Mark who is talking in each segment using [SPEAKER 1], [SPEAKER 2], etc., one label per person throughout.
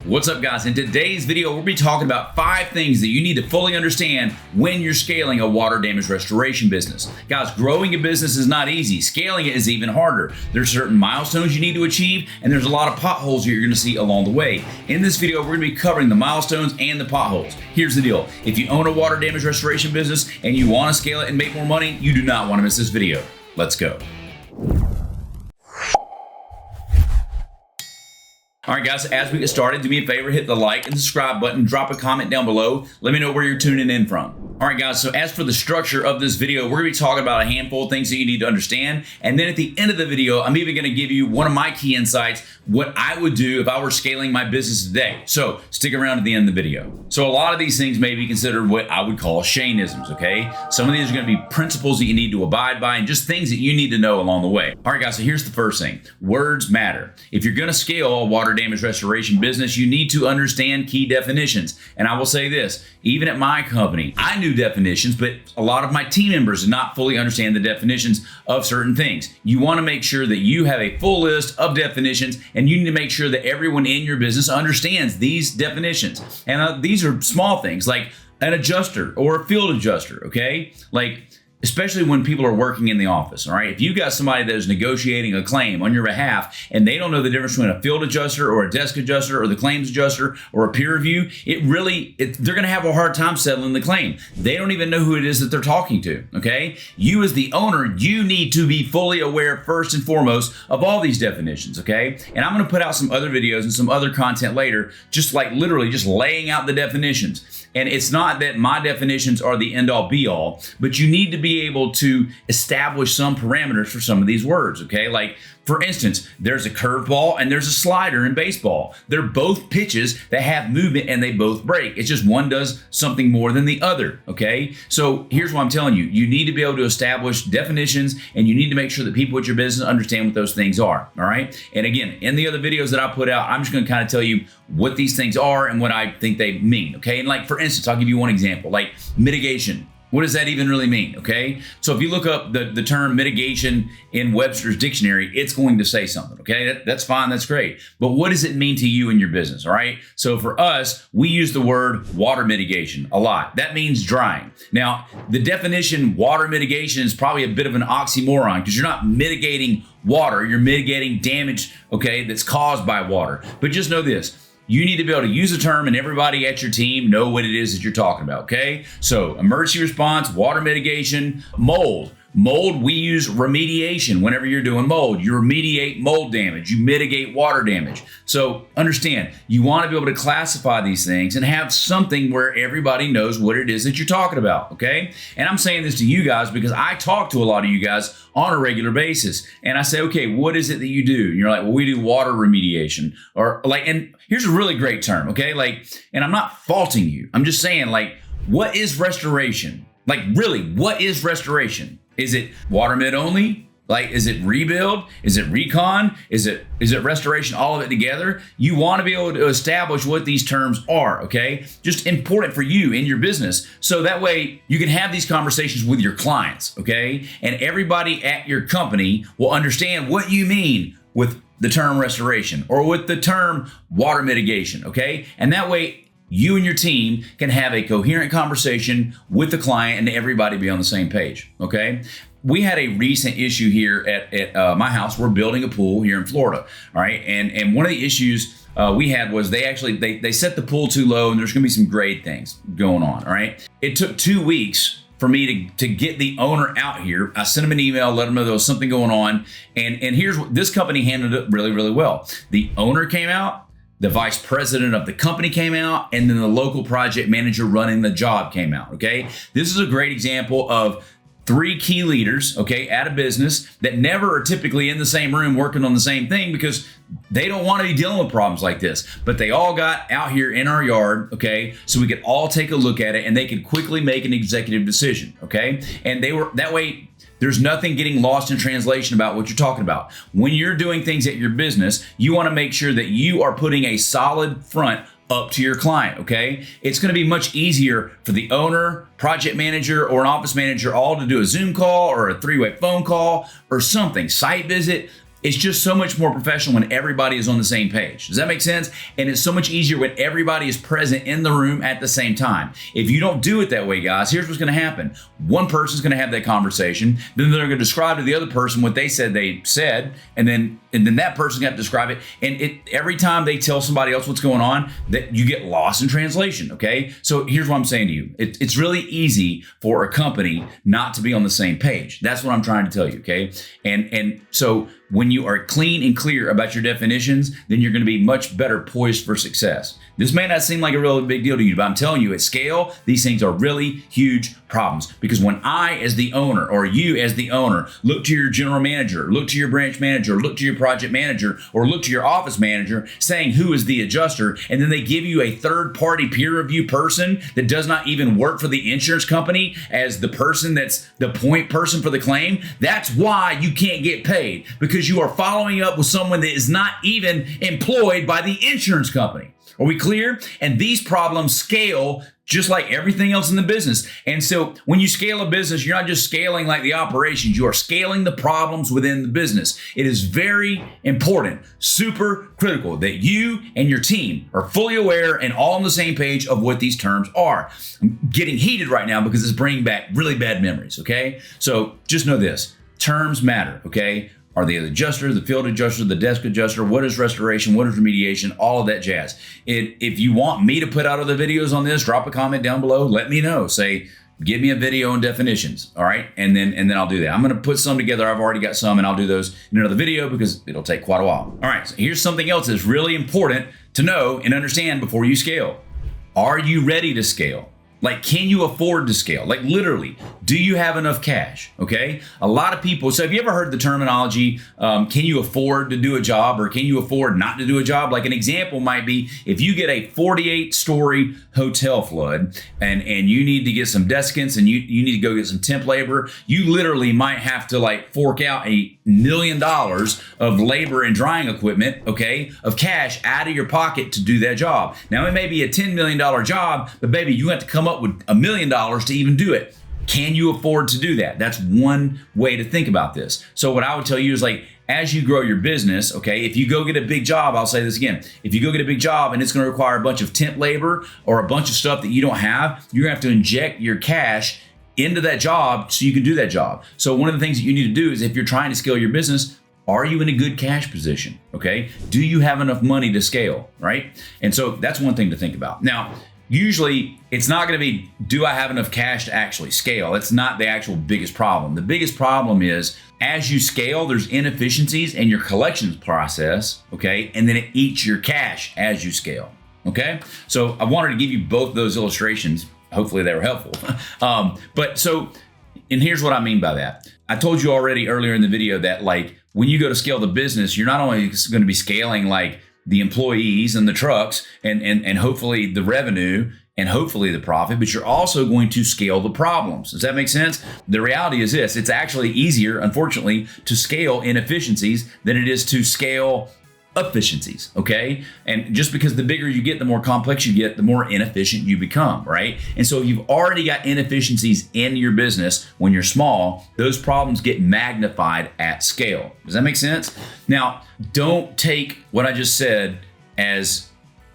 [SPEAKER 1] What's up, guys? In today's video, we'll be talking about 5 things that you need to fully understand when you're scaling a water damage restoration business. Guys, growing a business is not easy. Scaling it is even harder. There's certain milestones you need to achieve, and there's a lot of potholes you're going to see along the way. In this video, we're going to be covering the milestones and the potholes. Here's the deal. If you own a water damage restoration business and you want to scale it and make more money, you do not want to miss this video. Let's go. All right, guys, as we get started, do me a favor, hit the like and subscribe button, drop a comment down below. Let me know where you're tuning in from. All right, guys, so as for the structure of this video, we're gonna be talking about a handful of things that you need to understand. And then at the end of the video, I'm even gonna give you one of my key insights, what I would do if I were scaling my business today. So stick around to the end of the video. So a lot of these things may be considered what I would call Shaneisms, okay? Some of these are gonna be principles that you need to abide by and just things that you need to know along the way. All right, guys, so here's the first thing. Words matter. If you're gonna scale a water damage restoration business, you need to understand key definitions. And I will say this, even at my company, I knew definitions, but a lot of my team members did not fully understand the definitions of certain things. You want to make sure that you have a full list of definitions, and you need to make sure that everyone in your business understands these definitions. And these are small things like an adjuster or a field adjuster, okay? Like, especially when people are working in the office, all right? If you got somebody that is negotiating a claim on your behalf and they don't know the difference between a field adjuster or a desk adjuster or the claims adjuster or a peer review, they're gonna have a hard time settling the claim. They don't even know who it is that they're talking to, okay? You as the owner, you need to be fully aware first and foremost of all these definitions, okay? And I'm gonna put out some other videos and some other content later, just like literally just laying out the definitions. And it's not that my definitions are the end all be all, but you need to be able to establish some parameters for some of these words, okay? Like, for instance, there's a curveball and there's a slider in baseball. They're both pitches that have movement and they both break. It's just one does something more than the other, okay? So here's what I'm telling you. You need to be able to establish definitions and you need to make sure that people at your business understand what those things are, all right? And again, in the other videos that I put out, I'm just gonna kind of tell you what these things are and what I think they mean, okay? And like, for instance, I'll give you one example, like mitigation. What does that even really mean, okay? So if you look up the term mitigation in Webster's dictionary, it's going to say something, okay? That's fine, that's great. But what does it mean to you and your business, all right? So for us, we use the word water mitigation a lot. That means drying. Now, the definition water mitigation is probably a bit of an oxymoron because you're not mitigating water, you're mitigating damage, okay, that's caused by water. But just know this. You need to be able to use a term and everybody at your team know what it is that you're talking about, okay? So emergency response, water mitigation, mold. Mold, we use remediation. Whenever you're doing mold, you remediate mold damage, you mitigate water damage. So understand, you want to be able to classify these things and have something where everybody knows what it is that you're talking about, okay? And I'm saying this to you guys because I talk to a lot of you guys on a regular basis. And I say, okay, what is it that you do? And you're like, well, we do water remediation. Or like, and here's a really great term, okay? Like, and I'm not faulting you. I'm just saying, like, what is restoration? Like, really, what is restoration? Is it water mid only? Like, is it rebuild? Is it recon? Is it restoration, all of it together? You want to be able to establish what these terms are, okay? Just important for you in your business. So that way you can have these conversations with your clients, okay? And everybody at your company will understand what you mean with the term restoration or with the term water mitigation, okay? And that way, you and your team can have a coherent conversation with the client and everybody be on the same page, okay? We had a recent issue here at my house. We're building a pool here in Florida, all right? And one of the issues we had was they set the pool too low and there's gonna be some grade things going on, all right? It took 2 weeks for me to get the owner out here. I sent him an email, let him know there was something going on. And here's what this company handled it really, really well. The owner came out, the vice president of the company came out, and then the local project manager running the job came out, okay? This is a great example of 3 key leaders, okay, at a business that never are typically in the same room working on the same thing because they don't want to be dealing with problems like this. But they all got out here in our yard, okay, so we could all take a look at it and they could quickly make an executive decision, okay? And they were, that way, there's nothing getting lost in translation about what you're talking about. When you're doing things at your business, you want to make sure that you are putting a solid front up to your client, okay? It's gonna be much easier for the owner, project manager, or an office manager all to do a Zoom call or a 3-way phone call or something, site visit, It's just so much more professional when everybody is on the same page. Does that make sense? And it's so much easier when everybody is present in the room at the same time. If you don't do it that way, guys, here's what's going to happen. One person's going to have that conversation, then they're going to describe to the other person what they said, and then that person got to describe it. And every time they tell somebody else what's going on, that you get lost in translation. Okay, so here's what I'm saying to you. It's really easy for a company not to be on the same page. That's what I'm trying to tell you. Okay, and so when you are clean and clear about your definitions, then you're going to be much better poised for success. This may not seem like a really big deal to you, but I'm telling you, at scale, these things are really huge problems. Because when I, as the owner, or you as the owner, look to your general manager, look to your branch manager, look to your project manager, or look to your office manager saying who is the adjuster, and then they give you a third-party peer review person that does not even work for the insurance company as the person that's the point person for the claim, that's why you can't get paid, because you are following up with someone that is not even employed by the insurance company. Are we clear? And these problems scale just like everything else in the business. And so when you scale a business, you're not just scaling like the operations, you are scaling the problems within the business. It is very important, super critical that you and your team are fully aware and all on the same page of what these terms are. I'm getting heated right now because it's bringing back really bad memories, okay? So just know this, terms matter, okay? Are they the adjuster, the field adjuster, the desk adjuster? What is restoration? What is remediation? All of that jazz. If you want me to put out other videos on this, drop a comment down below. Let me know. Say, give me a video on definitions. All right. And then I'll do that. I'm going to put some together. I've already got some, and I'll do those in another video because it'll take quite a while. All right. So here's something else that's really important to know and understand before you scale. Are you ready to scale? Like, can you afford to scale? Like, literally, do you have enough cash? Okay. A lot of people. So have you ever heard the terminology, can you afford to do a job, or can you afford not to do a job? Like, an example might be if you get a 48-story hotel flood and you need to get some deskants and you need to go get some temp labor, you literally might have to like fork out $1 million of labor and drying equipment, okay, of cash out of your pocket to do that job. Now, it may be a $10 million job, but baby, you have to come up with $1 million to even do it. Can you afford to do that? That's one way to think about this. So what I would tell you is, like, as you grow your business, okay, if you go get a big job, I'll say this again, if you go get a big job and it's going to require a bunch of temp labor or a bunch of stuff that you don't have, you're going to have to inject your cash into that job so you can do that job. So one of the things that you need to do is, if you're trying to scale your business, are you in a good cash position? Okay. Do you have enough money to scale? Right. And so that's one thing to think about. Now, usually it's not going to be, do I have enough cash to actually scale? It's not the actual biggest problem. The biggest problem is, as you scale, there's inefficiencies in your collections process. Okay. And then it eats your cash as you scale. Okay. So I wanted to give you both those illustrations. Hopefully they were helpful. And here's what I mean by that. I told you already earlier in the video that, like, when you go to scale the business, you're not only going to be scaling like the employees and the trucks and hopefully the revenue and hopefully the profit, but you're also going to scale the problems. Does that make sense? The reality is this: it's actually easier, unfortunately, to scale inefficiencies than it is to scale efficiencies, okay? And just because the bigger you get, the more complex you get, the more inefficient you become, right? And so if you've already got inefficiencies in your business when you're small, those problems get magnified at scale. Does that make sense? Now, don't take what I just said as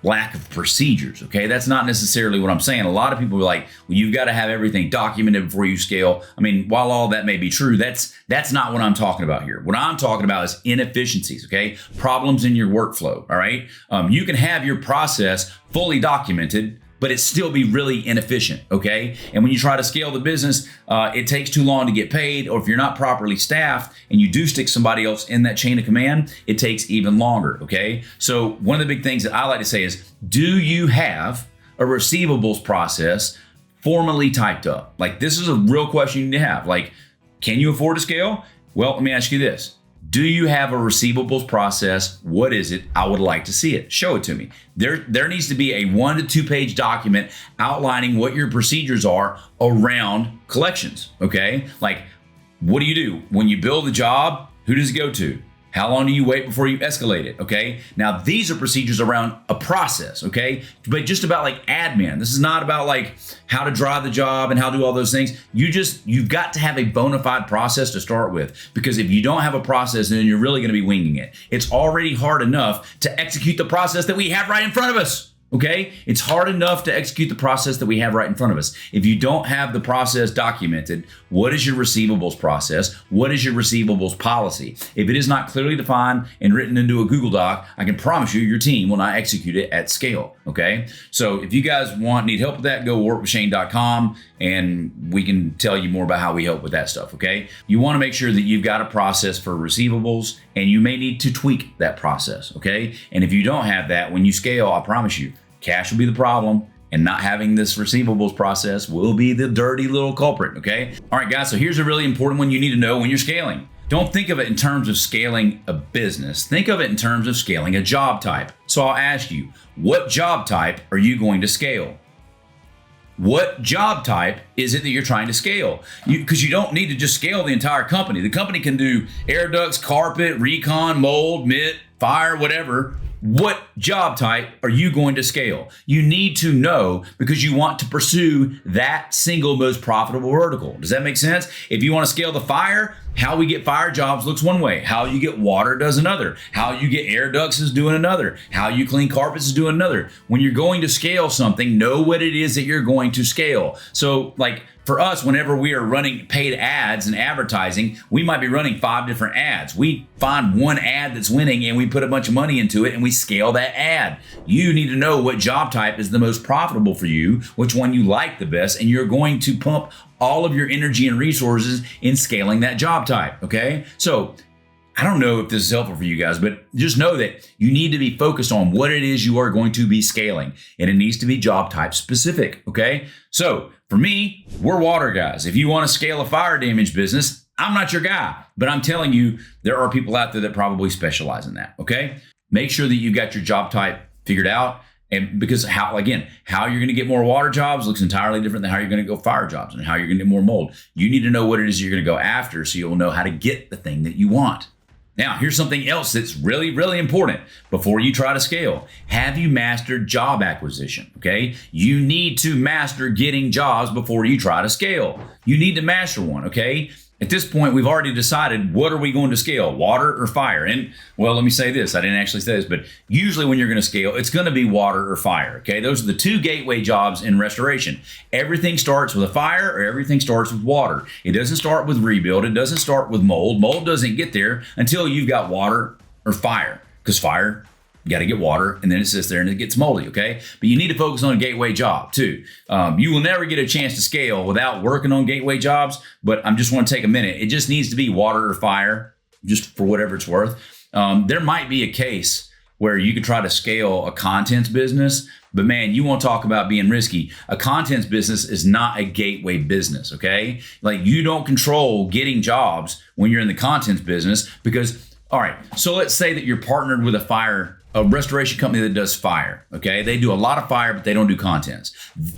[SPEAKER 1] lack of procedures, okay? That's not necessarily what I'm saying. A lot of people are like, well, you've got to have everything documented before you scale. I mean, while all that may be true, that's not what I'm talking about here. What I'm talking about is inefficiencies, okay? Problems in your workflow, all right? You can have your process fully documented, but it still be really inefficient, okay? And when you try to scale the business, it takes too long to get paid, or if you're not properly staffed and you do stick somebody else in that chain of command, it takes even longer, okay? So one of the big things that I like to say is, do you have a receivables process formally typed up? Like, this is a real question you need to have. Like, can you afford to scale? Well, let me ask you this. Do you have a receivables process? What is it? I would like to see it. Show it to me. There needs to be a 1 to 2 page document outlining what your procedures are around collections, okay? Like, what do you do? When you build a job, who does it go to? How long do you wait before you escalate it? Okay. Now these are procedures around a process. Okay. But just about like admin. This is not about like how to drive the job and how to do all those things. You've got to have a bona fide process to start with, because if you don't have a process, then you're really going to be winging it. It's already hard enough to execute the process that we have right in front of us. Okay, it's hard enough to execute the process that we have right in front of us. If you don't have the process documented, what is your receivables process? What is your receivables policy? If it is not clearly defined and written into a Google Doc, I can promise you your team will not execute it at scale. Okay, so if you guys need help with that, go workwithshane.com and we can tell you more about how we help with that stuff. Okay, you want to make sure that you've got a process for receivables, and you may need to tweak that process. Okay, and if you don't have that, when you scale, I promise you, cash will be the problem, and not having this receivables process will be the dirty little culprit, okay? All right, guys, so here's a really important one you need to know when you're scaling. Don't think of it in terms of scaling a business. Think of it in terms of scaling a job type. So I'll ask you, what job type are you going to scale? What job type is it that you're trying to scale? Because you don't need to just scale the entire company. The company can do air ducts, carpet, recon, mold, mitt, fire, whatever. What job type are you going to scale? You need to know, because you want to pursue that single most profitable vertical. Does that make sense? If you want to scale the fire, how we get fire jobs looks one way. How you get water does another. How you get air ducts is doing another. How you clean carpets is doing another. When you're going to scale something, know what it is that you're going to scale. So like for us, whenever we are running paid ads and advertising, we might be running 5 different ads. We find one ad that's winning and we put a bunch of money into it and we scale that ad. You need to know what job type is the most profitable for you, which one you like the best, and you're going to pump all of your energy and resources in scaling that job type, okay? So I don't know if this is helpful for you guys, but just know that you need to be focused on what it is you are going to be scaling, and it needs to be job type specific, okay? So for me, we're water guys. If you want to scale a fire damage business, I'm not your guy, but I'm telling you, there are people out there that probably specialize in that, okay? Make sure that you've got your job type figured out. And because how you're going to get more water jobs looks entirely different than how you're going to go fire jobs and how you're going to get more mold. You need to know what it is you're going to go after so you'll know how to get the thing that you want. Now, here's something else that's really, really important before you try to scale. Have you mastered job acquisition? Okay. You need to master getting jobs before you try to scale. You need to master one. Okay. At this point, we've already decided, what are we going to scale, water or fire? And well, let me say this. I didn't actually say this, but usually when you're going to scale, it's going to be water or fire. Okay. Those are the 2 gateway jobs in restoration. Everything starts with a fire or everything starts with water. It doesn't start with rebuild. It doesn't start with mold. Mold doesn't get there until you've got water or fire, because fire, you got to get water, and then it sits there and it gets moldy, okay? But you need to focus on a gateway job too. You will never get a chance to scale without working on gateway jobs, but I just want to take a minute. It just needs to be water or fire, just for whatever it's worth. There might be a case where you could try to scale a contents business, but man, you want to talk about being risky. A contents business is not a gateway business, okay? Like, you don't control getting jobs when you're in the contents business, because, all right, so let's say that you're partnered with a restoration company that does fire, okay? They do a lot of fire, but they don't do contents.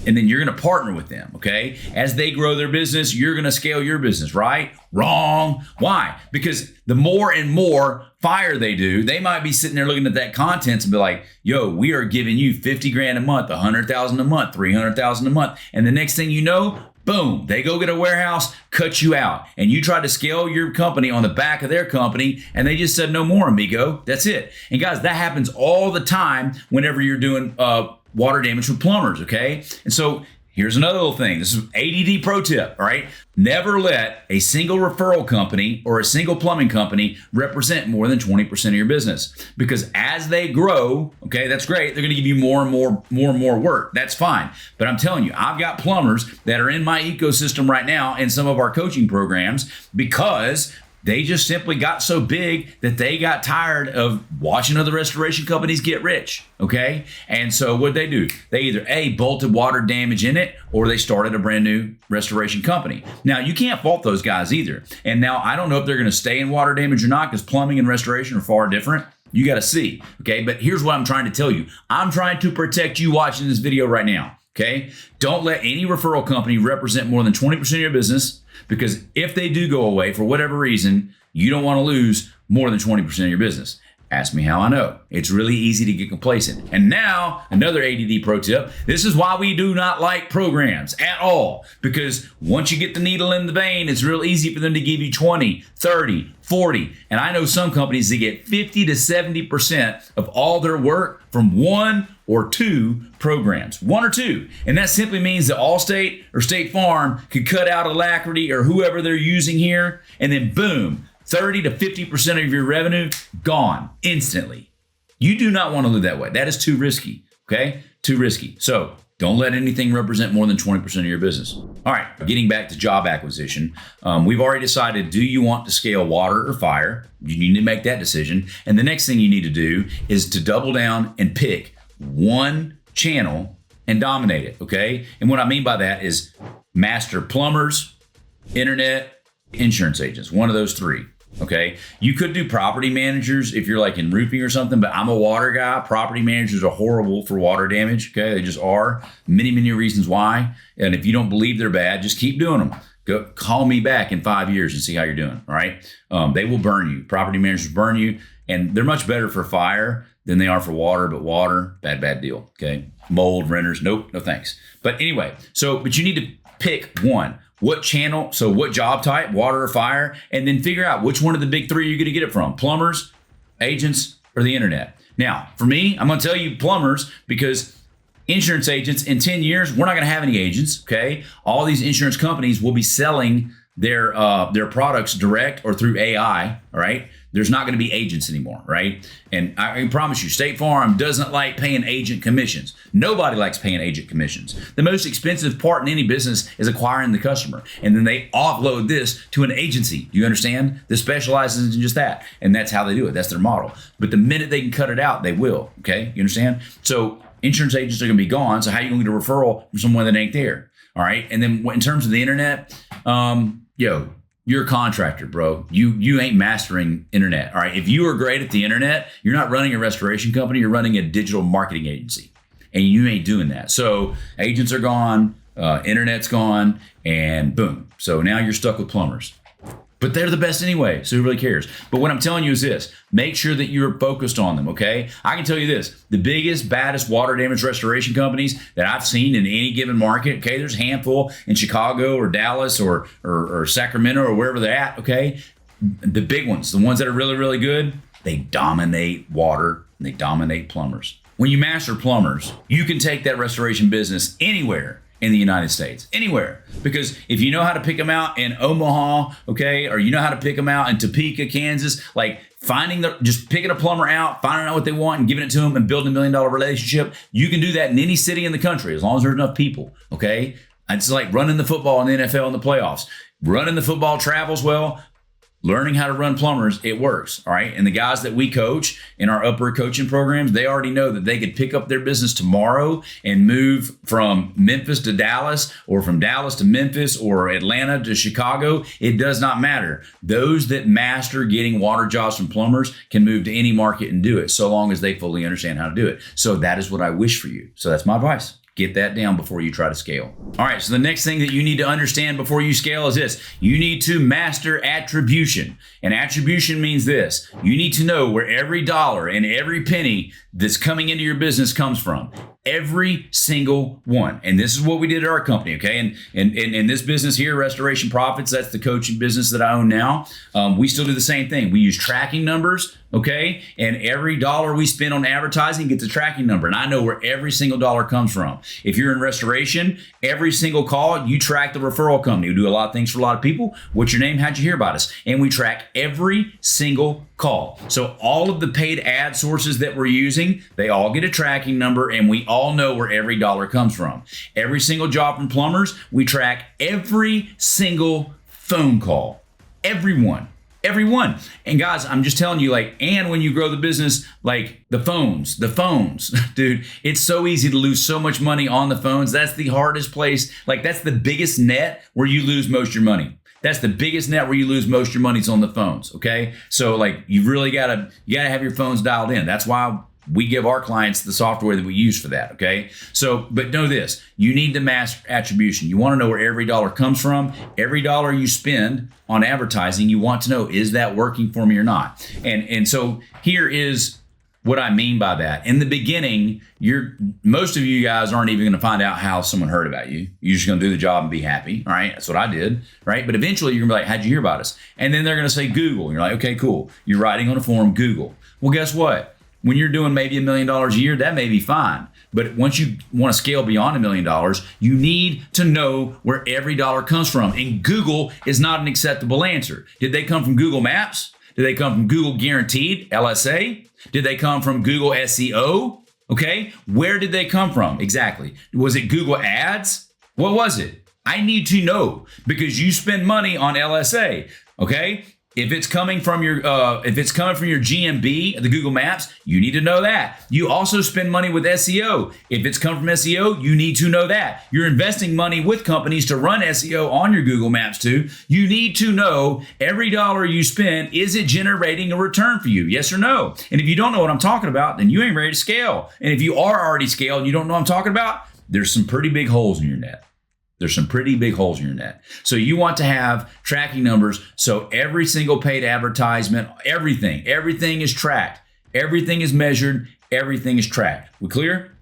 [SPEAKER 1] And then you're gonna partner with them, okay? As they grow their business, you're gonna scale your business, right? Wrong. Why? Because the more and more fire they do, they might be sitting there looking at that contents and be like, yo, we are giving you 50 grand a month, 100,000 a month, 300,000 a month. And the next thing you know, boom, they go get a warehouse, cut you out. And you try to scale your company on the back of their company, and they just said, no more, amigo. That's it. And guys, that happens all the time whenever you're doing water damage with plumbers, okay? And so here's another little thing. This is ADD pro tip, all right? Never let a single referral company or a single plumbing company represent more than 20% of your business. Because as they grow, okay, that's great. They're going to give you more and more work. That's fine. But I'm telling you, I've got plumbers that are in my ecosystem right now in some of our coaching programs, because they just simply got so big that they got tired of watching other restoration companies get rich, okay? And so what they do, they either bolted water damage in it, or they started a brand new restoration company. Now, you can't fault those guys either. And now I don't know if they're gonna stay in water damage or not, because plumbing and restoration are far different. You gotta see, okay? But here's what I'm trying to tell you. I'm trying to protect you watching this video right now, okay? Don't let any referral company represent more than 20% of your business, because if they do go away for whatever reason, you don't want to lose more than 20% of your business. Ask me how I know. It's really easy to get complacent. And now, another ADD pro tip. This is why we do not like programs at all. Because once you get the needle in the vein, it's real easy for them to give you 20, 30, 40. And I know some companies that get 50 to 70% of all their work from one or two programs. One or two. And that simply means that Allstate or State Farm could cut out Alacrity or whoever they're using here, and then boom, 30 to 50% of your revenue gone instantly. You do not want to live that way. That is too risky, okay? Too risky. So don't let anything represent more than 20% of your business. All right, getting back to job acquisition. We've already decided, do you want to scale water or fire? You need to make that decision. And the next thing you need to do is to double down and pick one channel and dominate it, okay? And what I mean by that is master plumbers, internet, insurance agents, one of those three. Okay, you could do property managers if you're like in roofing or something, but I'm a water guy. Property managers are horrible for water damage. Okay, they just are. Many reasons why. And if you don't believe they're bad, just keep doing them. Go call me back in 5 years and see how you're doing. All right, they will burn you. Property managers burn you, and they're much better for fire than they are for water. But water, bad deal. Okay, mold, renters, nope, no thanks. But anyway, but you need to pick one. What channel, so what job type, water or fire, and then figure out which one of the big three you're going to get it from, plumbers, agents, or the internet. Now, for me, I'm going to tell you plumbers because insurance agents in 10 years, we're not going to have any agents, okay? All these insurance companies will be selling their products direct or through AI, all right? There's not going to be agents anymore, right? And I can promise you, State Farm doesn't like paying agent commissions. Nobody likes paying agent commissions. The most expensive part in any business is acquiring the customer. And then they offload this to an agency. Do you understand? That specializes in just that. And that's how they do it. That's their model. But the minute they can cut it out, they will, okay? You understand? So insurance agents are going to be gone. So how are you going to get a referral from someone that ain't there? All right. And then in terms of the internet, you're a contractor, bro. You ain't mastering internet. All right. If you are great at the internet, you're not running a restoration company. You're running a digital marketing agency, and you ain't doing that. So agents are gone, internet's gone, and boom. So now you're stuck with plumbers. But they're the best anyway, so who really cares? But what I'm telling you is this. Make sure that you're focused on them, okay? I can tell you this. The biggest, baddest water damage restoration companies that I've seen in any given market, okay, there's a handful in Chicago or Dallas or Sacramento or wherever they're at, okay? The big ones, the ones that are really good, they dominate water and they dominate plumbers. When you master plumbers, you can take that restoration business anywhere in the United States, anywhere. Because if you know how to pick them out in Omaha, okay, or you know how to pick them out in Topeka, Kansas, like just picking a plumber out, finding out what they want and giving it to them and building $1 million relationship, you can do that in any city in the country as long as there's enough people, okay? It's like running the football in the NFL in the playoffs. Running the football travels well. Learning how to run plumbers, it works, all right? And the guys that we coach in our upward coaching programs, they already know that they could pick up their business tomorrow and move from Memphis to Dallas or from Dallas to Memphis or Atlanta to Chicago. It does not matter. Those that master getting water jobs from plumbers can move to any market and do it so long as they fully understand how to do it. So that is what I wish for you. So that's my advice. Get that down before you try to scale. All right, so the next thing that you need to understand before you scale is this. You need to master attribution. And attribution means this. You need to know where every dollar and every penny that's coming into your business comes from. Every single one. And this is what we did at our company, okay? And in this business here, Restoration Profits, that's the coaching business that I own now. We still do the same thing. We use tracking numbers, okay? And every dollar we spend on advertising gets a tracking number. And I know where every single dollar comes from. If you're in restoration, every single call, you track the referral company. We do a lot of things for a lot of people. What's your name? How'd you hear about us? And we track every single call. So all of the paid ad sources that we're using, they all get a tracking number, and we all know where every dollar comes from. Every single job from plumbers, we track every single phone call. Everyone. And guys, I'm just telling you, and when you grow the business, the phones, dude, it's so easy to lose so much money on the phones. That's the hardest place. That's the biggest net where you lose most of your money. That's the biggest net where you lose most of your money is on the phones, okay? So you really you gotta have your phones dialed in. That's why we give our clients the software that we use for that, okay? So, but know this, you need to master attribution. You want to know where every dollar comes from. Every dollar you spend on advertising, you want to know, is that working for me or not? And so here is what I mean by that. In the beginning, most of you guys aren't even going to find out how someone heard about you. You're just going to do the job and be happy, right? That's what I did, right? But eventually you're going to be like, how'd you hear about us? And then they're going to say Google. You're like, okay, cool. You're writing on a forum, Google. Well, guess what? When you're doing maybe $1 million a year, that may be fine. But once you want to scale beyond $1 million, you need to know where every dollar comes from. And Google is not an acceptable answer. Did they come from Google Maps? Did they come from Google Guaranteed, LSA? Did they come from Google SEO? Okay, where did they come from exactly? Was it Google Ads? What was it? I need to know because you spend money on LSA, okay? If it's coming from your GMB, the Google Maps, you need to know that. You also spend money with SEO. If it's come from SEO, you need to know that. You're investing money with companies to run SEO on your Google Maps too. You need to know every dollar you spend, is it generating a return for you? Yes or no? And if you don't know what I'm talking about, then you ain't ready to scale. And if you are already scaled and you don't know what I'm talking about, there's some pretty big holes in your net. There's some pretty big holes in your net. So you want to have tracking numbers. So every single paid advertisement, everything is tracked. Everything is measured. Everything is tracked. We clear?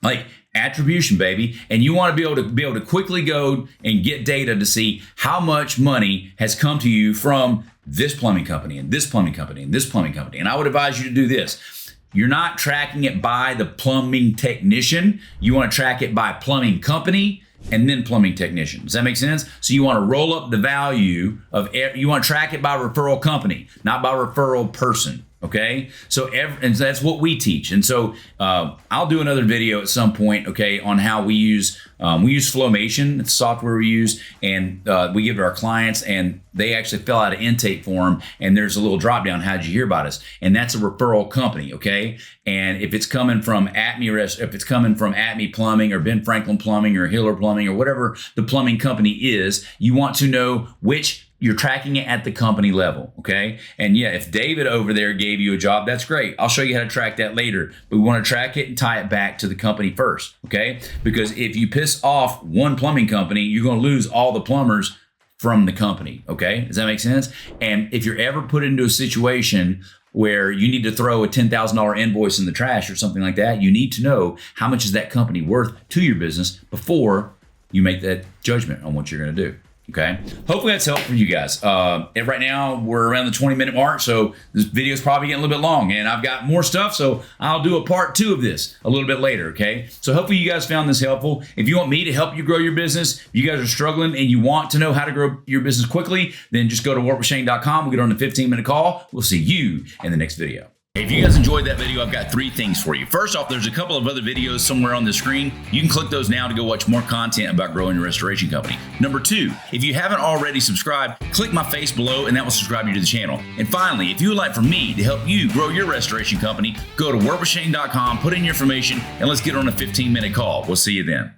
[SPEAKER 1] Like attribution, baby. And you want to be able to quickly go and get data to see how much money has come to you from this plumbing company and this plumbing company and this plumbing company. And I would advise you to do this. You're not tracking it by the plumbing technician. You want to track it by plumbing company and then plumbing technician. Does that make sense? So you want to roll up the value of, you want to track it by referral company, not by referral person. Okay, so and that's what we teach. And so I'll do another video at some point, okay, on how we use Flowmation, it's the software we use, and we give it to our clients, and they actually fill out an intake form, and there's a little drop down, how'd you hear about us? And that's a referral company, okay? And if it's coming from Acme Plumbing or Ben Franklin Plumbing or Hiller Plumbing or whatever the plumbing company is, you want to know which. You're tracking it at the company level, okay? And yeah, if David over there gave you a job, that's great. I'll show you how to track that later. But we want to track it and tie it back to the company first, okay? Because if you piss off one plumbing company, you're going to lose all the plumbers from the company, okay? Does that make sense? And if you're ever put into a situation where you need to throw a $10,000 invoice in the trash or something like that, you need to know how much is that company worth to your business before you make that judgment on what you're going to do. Okay. Hopefully that's helpful for you guys. And right now we're around the 20-minute mark, so this video is probably getting a little bit long, and I've got more stuff, so I'll do a part 2 of this a little bit later. Okay. So hopefully you guys found this helpful. If you want me to help you grow your business, if you guys are struggling and you want to know how to grow your business quickly, then just go to workwithshane.com. We'll get on a 15-minute call. We'll see you in the next video. If you guys enjoyed that video, I've got 3 things for you. First off, there's a couple of other videos somewhere on the screen. You can click those now to go watch more content about growing your restoration company. Number 2, if you haven't already subscribed, click my face below and that will subscribe you to the channel. And finally, if you would like for me to help you grow your restoration company, go to workwithshane.com, put in your information, and let's get on a 15-minute call. We'll see you then.